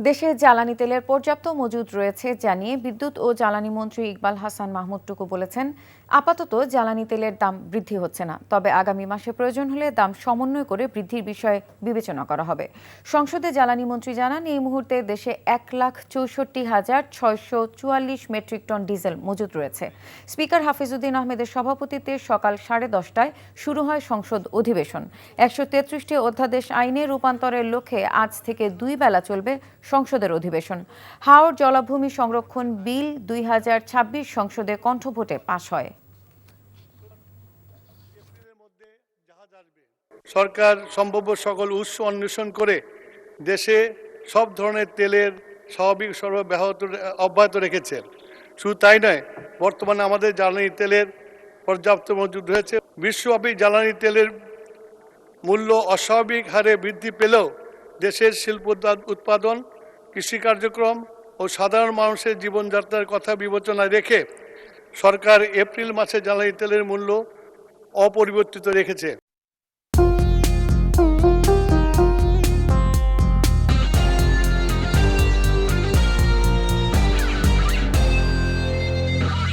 দেশে জ্বালানি তেলের পর্যাপ্ত মজুদ রয়েছে জানিয়ে বিদ্যুৎ ও জ্বালানি মন্ত্রী ইকবাল হাসান মাহমুদ টুকু বলেছেন, আপাতত জ্বালানি তেলের দাম বৃদ্ধি হচ্ছে না, তবে আগামী মাসে প্রয়োজন হলে দাম সমন্বয় করে বৃদ্ধির বিষয়ে বিবেচনা করা হবে। সংসদে জ্বালানি মন্ত্রী জানান, এই মুহূর্তে দেশে 1,64,644 মেট্রিক টন ডিজেল মজুদ রয়েছে। স্পিকার হাফিজউদ্দিন আহমেদের সভাপতিত্বে সকাল 10:30টায় শুরু হয় সংসদ অধিবেশন। 133টি অধ্যাদেশ আইনে রূপান্তরের লক্ষ্যে আজ থেকে 2 বেলা চলবে সংসদের অধিবেশন। হাওর জলাভূমি সংরক্ষণ বিল 2026 সংসদে কণ্ঠভোটে পাশ হয়। সরকার সম্ভাব্য সকল উৎস অন্বেষণ করে দেশে সব ধরনের তেলের স্বাভাবিক সরবরাহ অব্যাহত রেখেছে। শুধু তাই নয়, বর্তমানে আমাদের জ্বালানি তেলের পর্যাপ্ত মজুদ রয়েছে। বিশ্বব্যাপী জ্বালানি তেলের মূল্য অস্বাভাবিক হারে বৃদ্ধি পেলেও দেশের শিল্প উৎপাদন, কৃষি কার্যক্রম ও সাধারণ মানুষের জীবনযাত্রার কথা বিবেচনায় রেখে সরকার এপ্রিল মাসে জ্বালানি তেলের মূল্য অপরিবর্তিত রেখেছে।